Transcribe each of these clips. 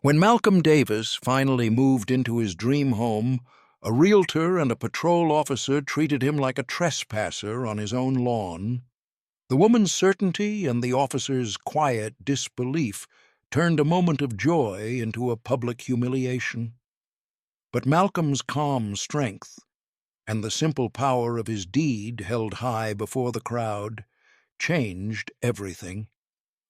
When Malcolm Davis finally moved into his dream home, a realtor and a patrol officer treated him like a trespasser on his own lawn. The woman's certainty and the officer's quiet disbelief turned a moment of joy into a public humiliation. But Malcolm's calm strength and the simple power of his deed held high before the crowd changed everything.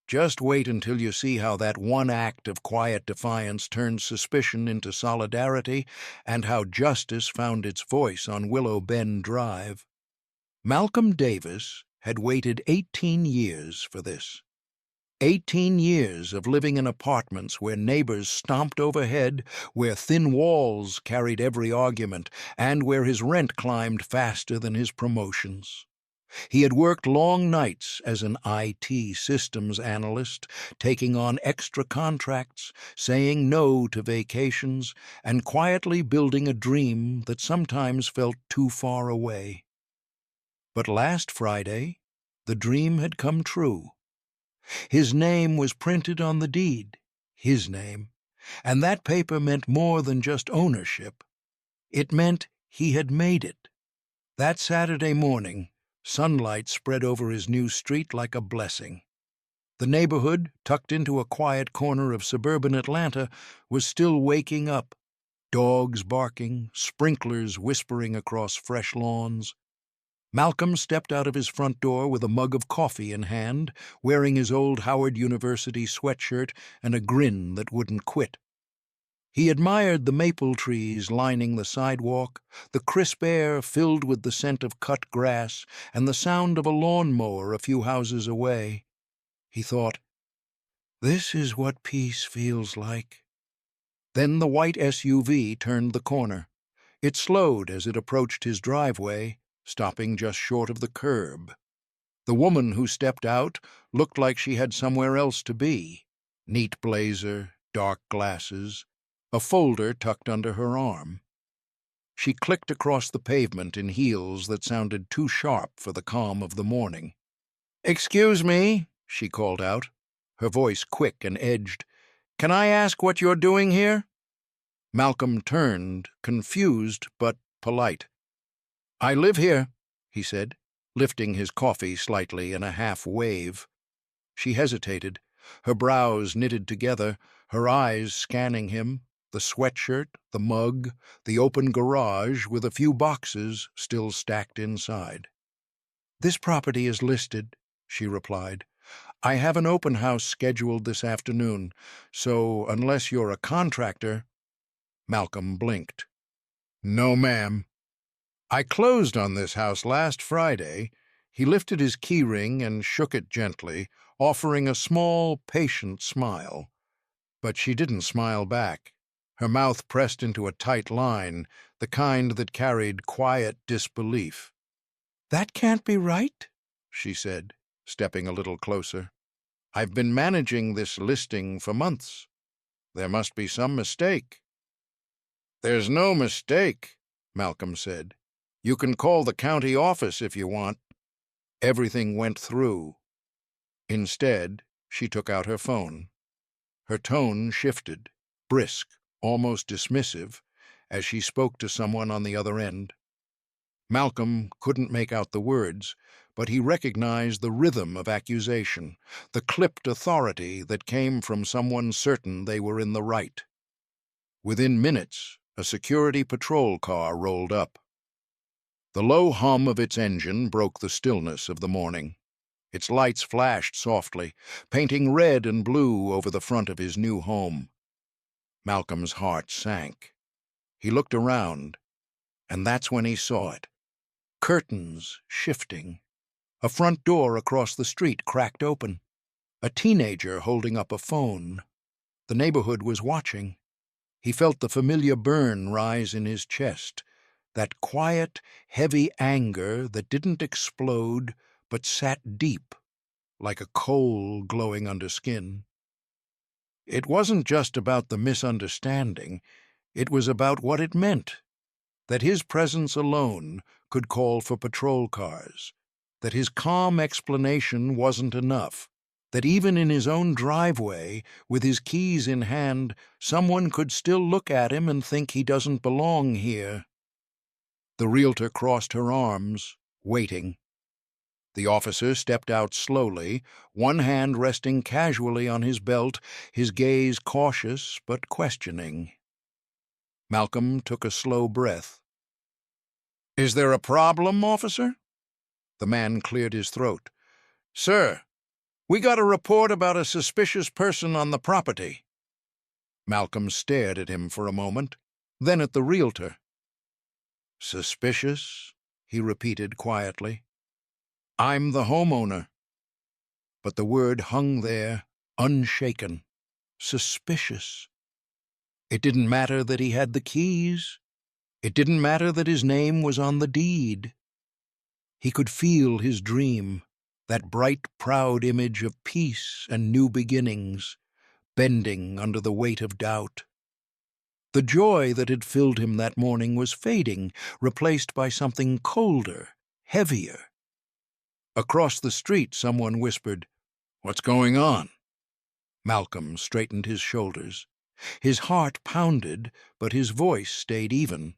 Just wait until you see how that one act of quiet defiance turned suspicion into solidarity and how justice found its voice on Willow Bend Drive. Malcolm Davis had waited 18 years for this. 18 years of living in apartments where neighbors stomped overhead, where thin walls carried every argument, and where his rent climbed faster than his promotions. He had worked long nights as an IT systems analyst, taking on extra contracts, saying no to vacations, and quietly building a dream that sometimes felt too far away. But last Friday, the dream had come true. His name was printed on the deed, his name, and that paper meant more than just ownership. It meant he had made it. That Saturday morning, sunlight spread over his new street like a blessing. The neighborhood, tucked into a quiet corner of suburban Atlanta, was still waking up, dogs barking, sprinklers whispering across fresh lawns. Malcolm stepped out of his front door with a mug of coffee in hand, wearing his old Howard University sweatshirt and a grin that wouldn't quit. He admired the maple trees lining the sidewalk, the crisp air filled with the scent of cut grass, and the sound of a lawnmower a few houses away. He thought, "This is what peace feels like." Then the white SUV turned the corner. It slowed as it approached his driveway, stopping just short of the curb. The woman who stepped out looked like she had somewhere else to be. Neat blazer, dark glasses, a folder tucked under her arm. She clicked across the pavement in heels that sounded too sharp for the calm of the morning. "Excuse me," she called out, her voice quick and edged. "Can I ask what you're doing here?" Malcolm turned, confused but polite. "I live here," he said, lifting his coffee slightly in a half-wave. She hesitated, her brows knitted together, her eyes scanning him, the sweatshirt, the mug, the open garage with a few boxes still stacked inside. "This property is listed," she replied. "I have an open house scheduled this afternoon, so unless you're a contractor—" Malcolm blinked. "No, ma'am. I closed on this house last Friday." He lifted his keyring and shook it gently, offering a small, patient smile. But she didn't smile back. Her mouth pressed into a tight line, the kind that carried quiet disbelief. "That can't be right," she said, stepping a little closer. "I've been managing this listing for months. There must be some mistake." "There's no mistake," Malcolm said. "You can call the county office if you want." Everything went through. Instead, she took out her phone. Her tone shifted, brisk, almost dismissive, as she spoke to someone on the other end. Malcolm couldn't make out the words, but he recognized the rhythm of accusation, the clipped authority that came from someone certain they were in the right. Within minutes, a security patrol car rolled up. The low hum of its engine broke the stillness of the morning. Its lights flashed softly, painting red and blue over the front of his new home. Malcolm's heart sank. He looked around, and that's when he saw it. Curtains shifting. A front door across the street cracked open. A teenager holding up a phone. The neighborhood was watching. He felt the familiar burn rise in his chest, that quiet, heavy anger that didn't explode but sat deep, like a coal glowing under skin. It wasn't just about the misunderstanding, it was about what it meant, that his presence alone could call for patrol cars, that his calm explanation wasn't enough, that even in his own driveway, with his keys in hand, someone could still look at him and think he doesn't belong here. The realtor crossed her arms, waiting. The officer stepped out slowly, one hand resting casually on his belt, his gaze cautious but questioning. Malcolm took a slow breath. "Is there a problem, officer?" The man cleared his throat. "Sir, we got a report about a suspicious person on the property." Malcolm stared at him for a moment, then at the realtor. "Suspicious?" he repeated quietly. "I'm the homeowner." But the word hung there, unshaken. Suspicious. It didn't matter that he had the keys. It didn't matter that his name was on the deed. He could feel his dream, that bright, proud image of peace and new beginnings, bending under the weight of doubt. The joy that had filled him that morning was fading, replaced by something colder, heavier. Across the street, someone whispered, "What's going on?" Malcolm straightened his shoulders. His heart pounded, but his voice stayed even.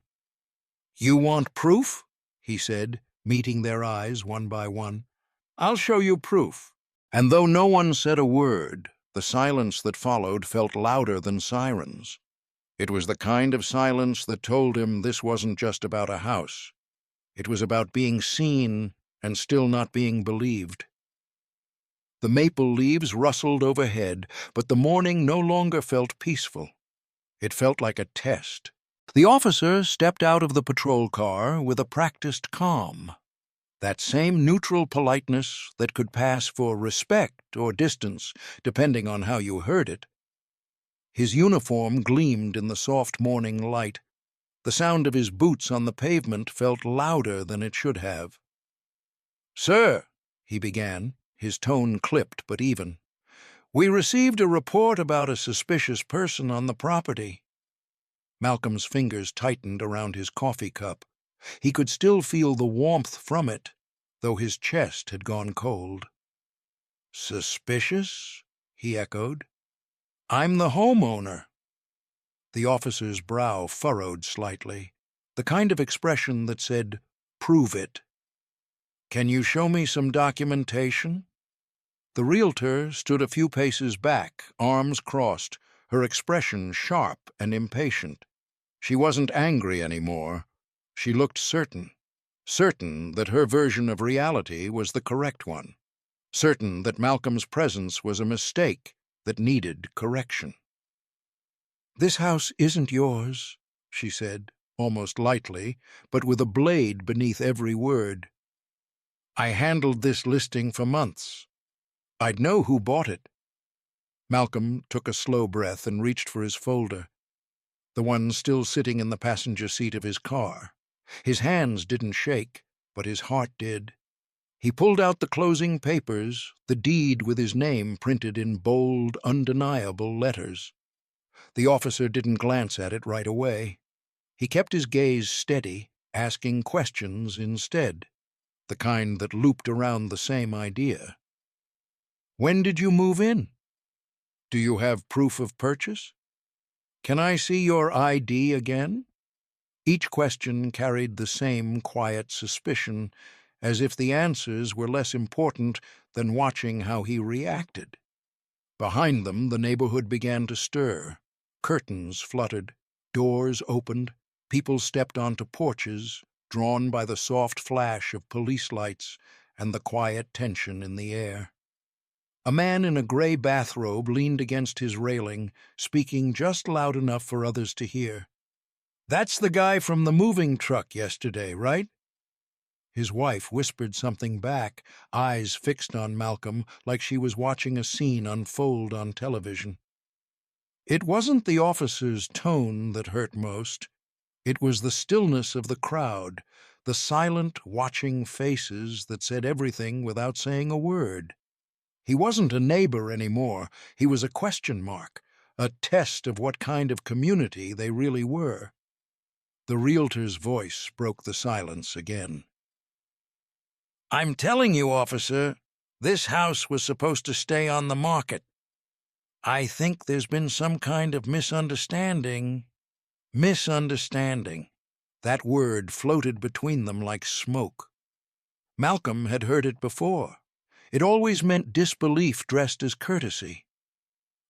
"You want proof?" he said, meeting their eyes one by one. "I'll show you proof." And though no one said a word, the silence that followed felt louder than sirens. It was the kind of silence that told him this wasn't just about a house. It was about being seen and still not being believed. The maple leaves rustled overhead, but the morning no longer felt peaceful. It felt like a test. The officer stepped out of the patrol car with a practiced calm, that same neutral politeness that could pass for respect or distance, depending on how you heard it. His uniform gleamed in the soft morning light. The sound of his boots on the pavement felt louder than it should have. "Sir," he began, his tone clipped but even, "we received a report about a suspicious person on the property." Malcolm's fingers tightened around his coffee cup. He could still feel the warmth from it, though his chest had gone cold. "Suspicious?" he echoed. "I'm the homeowner." The officer's brow furrowed slightly, the kind of expression that said, "Prove it." "Can you show me some documentation?" The realtor stood a few paces back, arms crossed, her expression sharp and impatient. She wasn't angry anymore. She looked certain that her version of reality was the correct one, certain that Malcolm's presence was a mistake that needed correction. "This house isn't yours," she said, almost lightly, but with a blade beneath every word. "I handled this listing for months. I'd know who bought it." Malcolm took a slow breath and reached for his folder, the one still sitting in the passenger seat of his car. His hands didn't shake, but his heart did. He pulled out the closing papers, the deed with his name printed in bold, undeniable letters. The officer didn't glance at it right away. He kept his gaze steady, asking questions instead, the kind that looped around the same idea. "When did you move in? Do you have proof of purchase? Can I see your ID again?" Each question carried the same quiet suspicion, as if the answers were less important than watching how he reacted. Behind them, the neighborhood began to stir. Curtains fluttered, doors opened, people stepped onto porches, drawn by the soft flash of police lights and the quiet tension in the air. A man in a gray bathrobe leaned against his railing, speaking just loud enough for others to hear. "That's the guy from the moving truck yesterday, right?" His wife whispered something back, eyes fixed on Malcolm like she was watching a scene unfold on television. It wasn't the officer's tone that hurt most. It was the stillness of the crowd, the silent, watching faces that said everything without saying a word. He wasn't a neighbor anymore. He was a question mark, a test of what kind of community they really were. The realtor's voice broke the silence again. "I'm telling you, officer, This house was supposed to stay on the market. I think there's been some kind of misunderstanding. Misunderstanding. That word floated between them like smoke. Malcolm had heard it before. It always meant disbelief dressed as courtesy.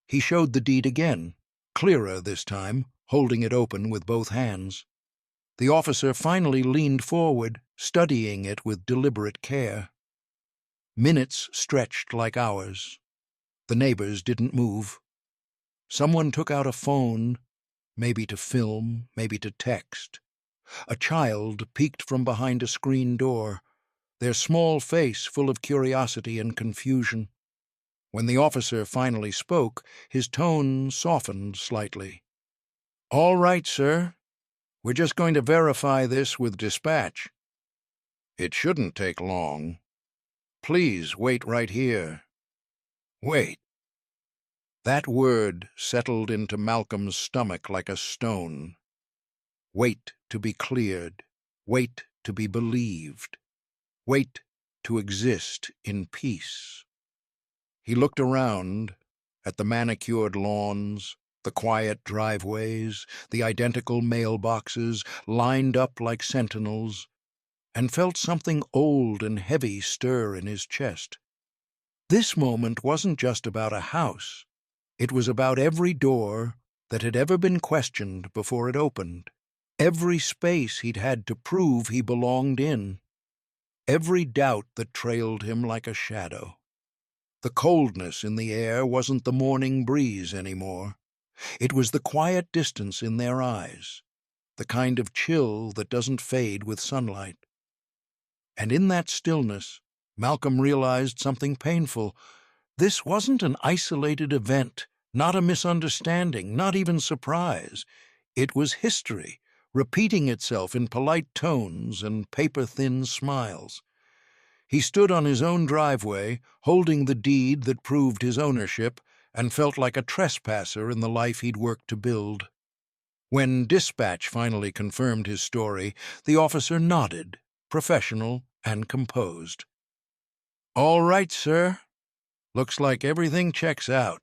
He showed the deed again, clearer this time, holding it open with both hands. The officer finally leaned forward, studying it with deliberate care. Minutes stretched like hours. The neighbors didn't move. Someone took out a phone, maybe to film, maybe to text. A child peeked from behind a screen door, their small face full of curiosity and confusion. When the officer finally spoke, his tone softened slightly. "All right, sir. We're just going to verify this with dispatch. It shouldn't take long. Please wait right here." Wait. That word settled into Malcolm's stomach like a stone. Wait to be cleared. Wait to be believed. Wait to exist in peace. He looked around at the manicured lawns, the quiet driveways, the identical mailboxes lined up like sentinels, and felt something old and heavy stir in his chest. This moment wasn't just about a house. It was about every door that had ever been questioned before it opened, every space he'd had to prove he belonged in, every doubt that trailed him like a shadow. The coldness in the air wasn't the morning breeze anymore. It was the quiet distance in their eyes, the kind of chill that doesn't fade with sunlight. And in that stillness, Malcolm realized something painful. This wasn't an isolated event, not a misunderstanding, not even surprise. It was history, repeating itself in polite tones and paper-thin smiles. He stood on his own driveway, holding the deed that proved his ownership, and felt like a trespasser in the life he'd worked to build. When dispatch finally confirmed his story, the officer nodded, professional and composed. "All right, sir. Looks like everything checks out.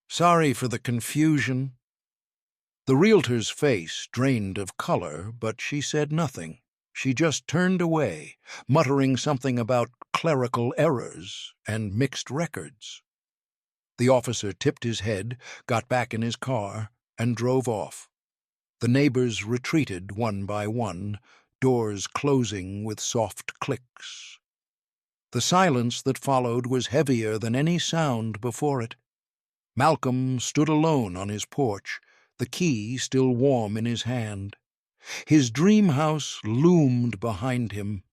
Sorry for the confusion." The realtor's face drained of color, but she said nothing. She just turned away, muttering something about clerical errors and mixed records. The officer tipped his head, got back in his car, and drove off. The neighbors retreated one by one, doors closing with soft clicks. The silence that followed was heavier than any sound before it. Malcolm stood alone on his porch, the key still warm in his hand. His dream house loomed behind him,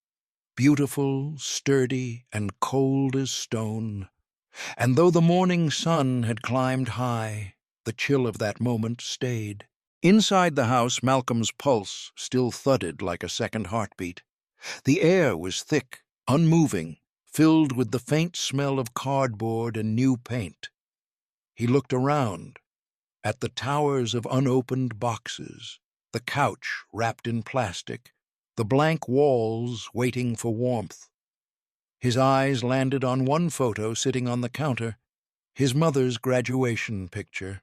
beautiful, sturdy, and cold as stone. And though the morning sun had climbed high, the chill of that moment stayed. Inside the house, Malcolm's pulse still thudded like a second heartbeat. The air was thick, unmoving, filled with the faint smell of cardboard and new paint. He looked around, at the towers of unopened boxes, the couch wrapped in plastic, the blank walls waiting for warmth. His eyes landed on one photo sitting on the counter, his mother's graduation picture.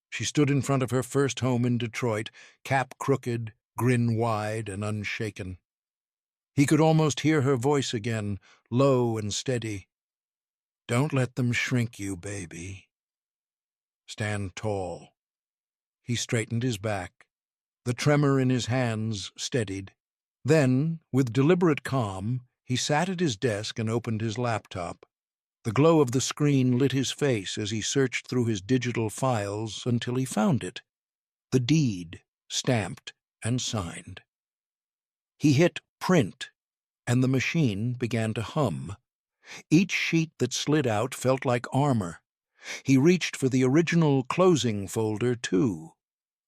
She stood in front of her first home in Detroit, cap crooked, grin wide and unshaken. He could almost hear her voice again, low and steady. "Don't let them shrink you, baby. Stand tall." He straightened his back. The tremor in his hands steadied. Then, with deliberate calm, he sat at his desk and opened his laptop. The glow of the screen lit his face as he searched through his digital files until he found it. The deed, stamped and signed. He hit print, and the machine began to hum. Each sheet that slid out felt like armor. He reached for the original closing folder, too.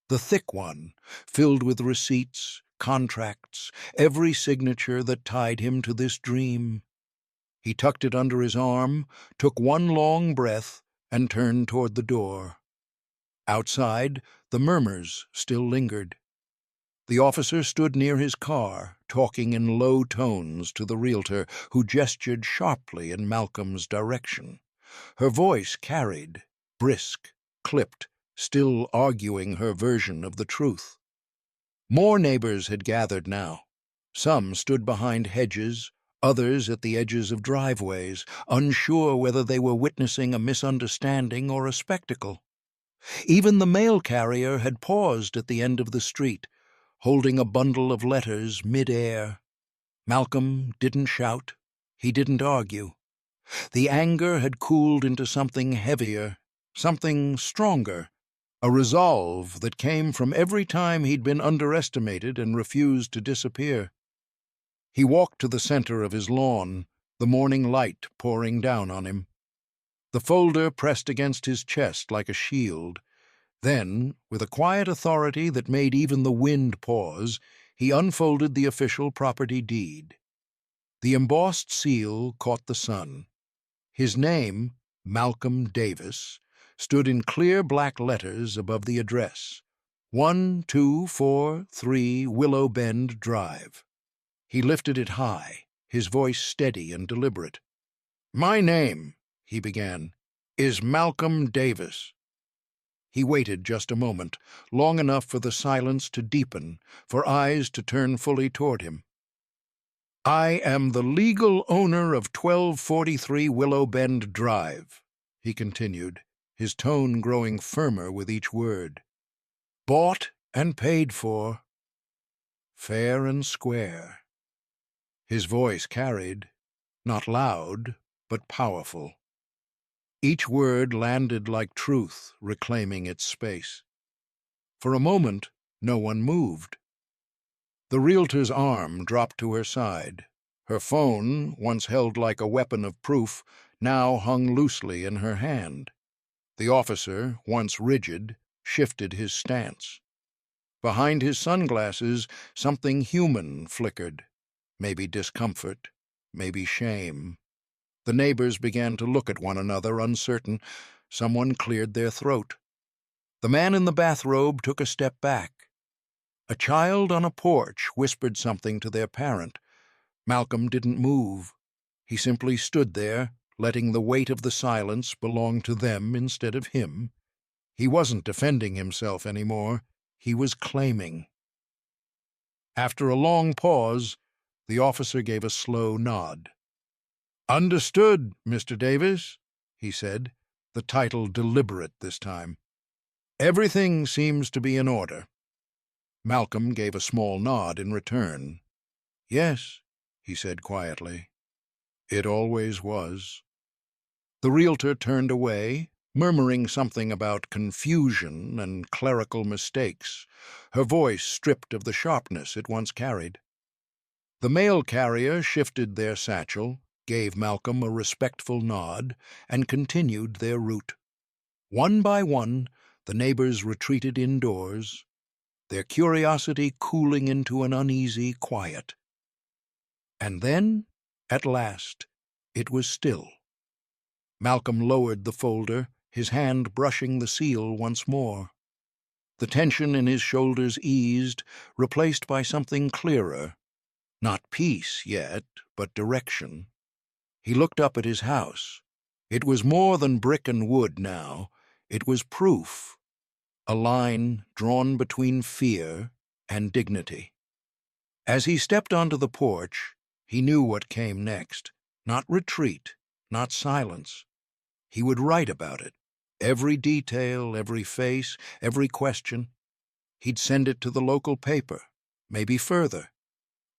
The thick one, filled with receipts, contracts, every signature that tied him to this dream. He tucked it under his arm, took one long breath, and turned toward the door. Outside, the murmurs still lingered. The officer stood near his car, talking in low tones to the realtor, who gestured sharply in Malcolm's direction. Her voice carried, brisk, clipped, still arguing her version of the truth. More neighbors had gathered now. Some stood behind hedges, others at the edges of driveways, unsure whether they were witnessing a misunderstanding or a spectacle. Even the mail carrier had paused at the end of the street, holding a bundle of letters mid-air. Malcolm didn't shout. He didn't argue. The anger had cooled into something heavier, something stronger, a resolve that came from every time he'd been underestimated and refused to disappear. He walked to the center of his lawn, the morning light pouring down on him. The folder pressed against his chest like a shield. Then, with a quiet authority that made even the wind pause, he unfolded the official property deed. The embossed seal caught the sun. His name, Malcolm Davis, stood in clear black letters above the address, 1243 Willow Bend Drive. He lifted it high, his voice steady and deliberate. "My name," he began, "is Malcolm Davis." He waited just a moment, long enough for the silence to deepen, for eyes to turn fully toward him. "I am the legal owner of 1243 Willow Bend Drive," he continued, his tone growing firmer with each word. "Bought and paid for. Fair and square." His voice carried, not loud, but powerful. Each word landed like truth, reclaiming its space. For a moment, no one moved. The realtor's arm dropped to her side. Her phone, once held like a weapon of proof, now hung loosely in her hand. The officer, once rigid, shifted his stance. Behind his sunglasses, something human flickered. Maybe discomfort, maybe shame. The neighbors began to look at one another, uncertain. Someone cleared their throat. The man in the bathrobe took a step back. A child on a porch whispered something to their parent. Malcolm didn't move. He simply stood there, letting the weight of the silence belong to them instead of him. He wasn't defending himself anymore. He was claiming. After a long pause, the officer gave a slow nod. "Understood, Mr. Davis," he said, the title deliberate this time. "Everything seems to be in order." Malcolm gave a small nod in return. "Yes," he said quietly. "It always was." The realtor turned away, murmuring something about confusion and clerical mistakes, her voice stripped of the sharpness it once carried. The mail carrier shifted their satchel, gave Malcolm a respectful nod, and continued their route. One by one, the neighbors retreated indoors, their curiosity cooling into an uneasy quiet. And then, at last, it was still. Malcolm lowered the folder, his hand brushing the seal once more. The tension in his shoulders eased, replaced by something clearer. Not peace yet, but direction. He looked up at his house. It was more than brick and wood now. It was proof, a line drawn between fear and dignity. As he stepped onto the porch, he knew what came next. Not retreat, not silence. He would write about it. Every detail, every face, every question. He'd send it to the local paper, maybe further.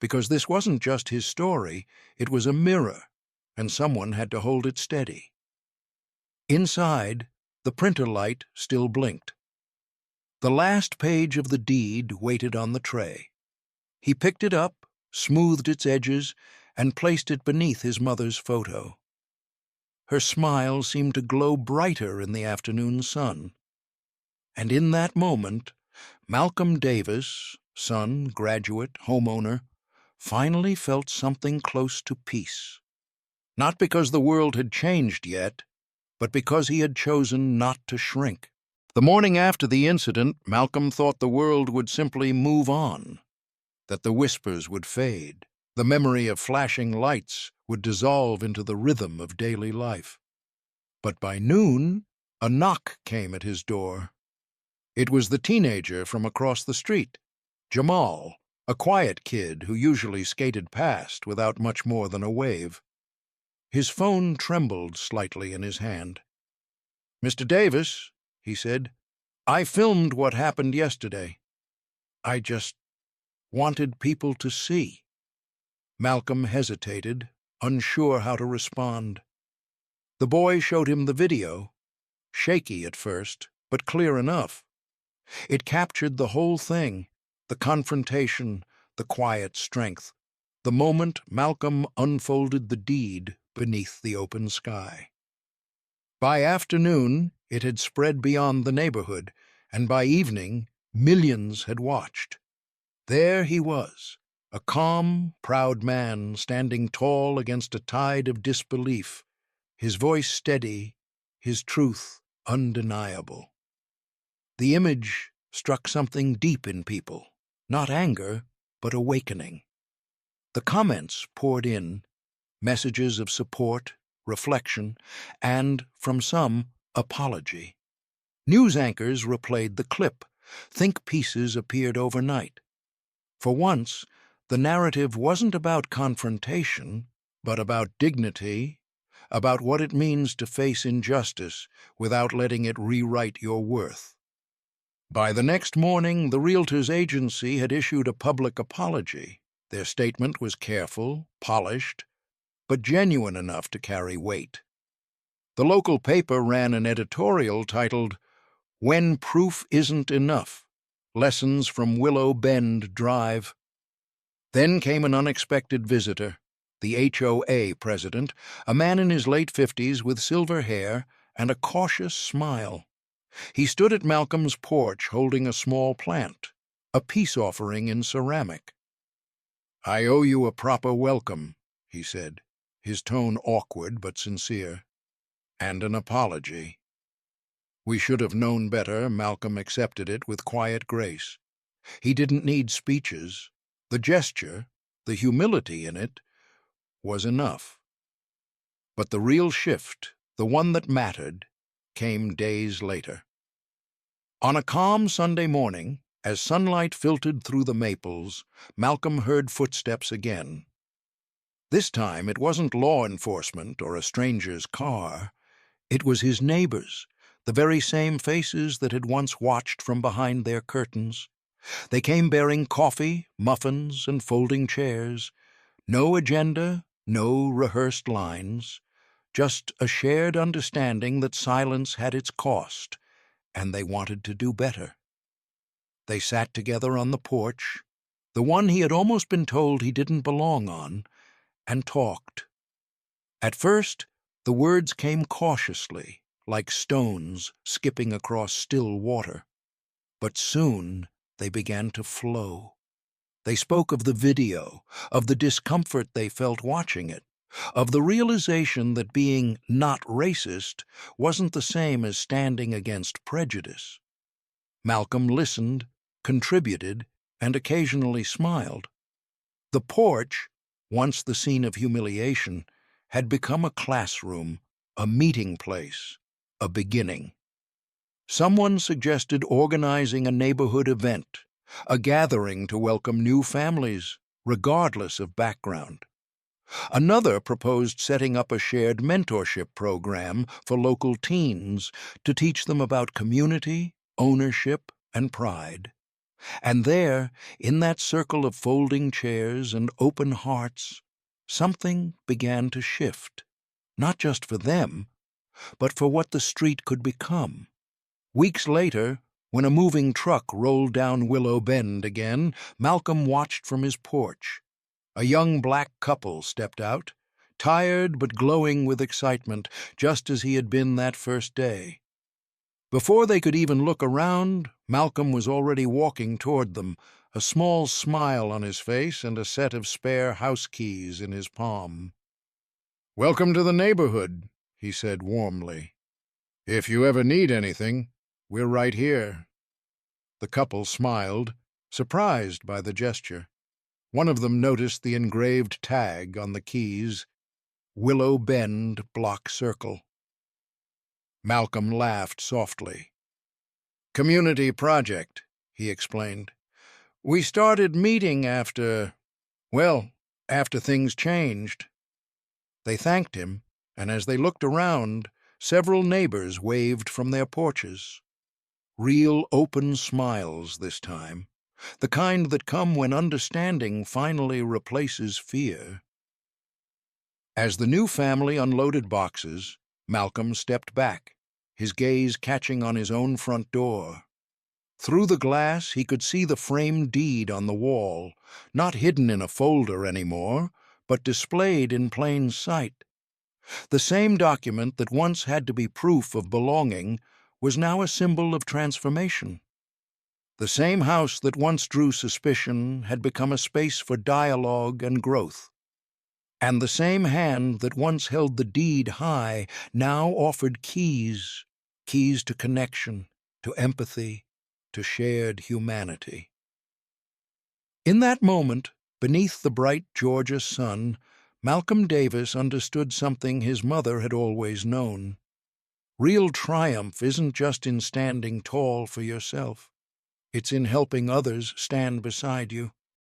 Because this wasn't just his story, it was a mirror, and someone had to hold it steady. Inside, the printer light still blinked. The last page of the deed waited on the tray. He picked it up, smoothed its edges, and placed it beneath his mother's photo. Her smile seemed to glow brighter in the afternoon sun. And in that moment, Malcolm Davis, son, graduate, homeowner, finally felt something close to peace. Not because the world had changed yet, but because he had chosen not to shrink. The morning after the incident, Malcolm thought the world would simply move on. that the whispers would fade, the memory of flashing lights would dissolve into the rhythm of daily life. But by noon, a knock came at his door. It was the teenager from across the street, Jamal, a quiet kid who usually skated past without much more than a wave. His phone trembled slightly in his hand. "Mr. Davis," he said, "I filmed what happened yesterday. I just wanted people to see." Malcolm hesitated, unsure how to respond. The boy showed him the video, shaky at first, but clear enough. It captured the whole thing, the confrontation, the quiet strength, the moment Malcolm unfolded the deed beneath the open sky. By afternoon, it had spread beyond the neighborhood, and by evening, millions had watched. There he was, a calm, proud man standing tall against a tide of disbelief, his voice steady, his truth undeniable. The image struck something deep in people, not anger, but awakening. The comments poured in, messages of support, reflection, and, from some, apology. News anchors replayed the clip. Think pieces appeared overnight. For once, the narrative wasn't about confrontation, but about dignity, about what it means to face injustice without letting it rewrite your worth. By the next morning, the Realtor's agency had issued a public apology. Their statement was careful, polished, but genuine enough to carry weight. The local paper ran an editorial titled, "When Proof Isn't Enough: Lessons from Willow Bend Drive." Then came an unexpected visitor, the HOA president, a man in his late 50s with silver hair and a cautious smile. He stood at Malcolm's porch holding a small plant, a peace offering in ceramic. "I owe you a proper welcome," he said, his tone awkward but sincere, "and an apology." We should have known better. Malcolm accepted it with quiet grace. He didn't need speeches. The gesture, the humility in it, was enough. But the real shift, the one that mattered, came days later. On a calm Sunday morning, as sunlight filtered through the maples, Malcolm heard footsteps again. This time it wasn't law enforcement or a stranger's car. It was his neighbors, the very same faces that had once watched from behind their curtains. They came bearing coffee, muffins, and folding chairs. No agenda, no rehearsed lines, just a shared understanding that silence had its cost, and they wanted to do better. They sat together on the porch, the one he had almost been told he didn't belong on, and talked. At first, the words came cautiously, like stones skipping across still water. But soon they began to flow. They spoke of the video, of the discomfort they felt watching it, of the realization that being not racist wasn't the same as standing against prejudice. Malcolm listened, contributed, and occasionally smiled. The porch, once the scene of humiliation, had become a classroom, a meeting place, a beginning. Someone suggested organizing a neighborhood event, a gathering to welcome new families, regardless of background. Another proposed setting up a shared mentorship program for local teens to teach them about community, ownership, and pride. And there, in that circle of folding chairs and open hearts, something began to shift, not just for them, but for what the street could become. Weeks later, when a moving truck rolled down Willow Bend again, Malcolm watched from his porch. A young black couple stepped out, tired but glowing with excitement, just as he had been that first day. Before they could even look around, Malcolm was already walking toward them, a small smile on his face and a set of spare house keys in his palm. "Welcome to the neighborhood," he said warmly. "If you ever need anything, we're right here." The couple smiled, surprised by the gesture. One of them noticed the engraved tag on the keys, Willow Bend Block Circle. Malcolm laughed softly. "Community project," he explained. "We started meeting after things changed." They thanked him, and as they looked around, several neighbors waved from their porches. Real open smiles this time, the kind that come when understanding finally replaces fear. As the new family unloaded boxes, Malcolm stepped back, his gaze catching on his own front door. Through the glass he could see the framed deed on the wall, not hidden in a folder anymore, but displayed in plain sight. The same document that once had to be proof of belonging was now a symbol of transformation. The same house that once drew suspicion had become a space for dialogue and growth. And the same hand that once held the deed high now offered keys to connection, to empathy, to shared humanity. In that moment, beneath the bright Georgia sun, Malcolm Davis understood something his mother had always known. Real triumph isn't just in standing tall for yourself. It's in helping others stand beside you.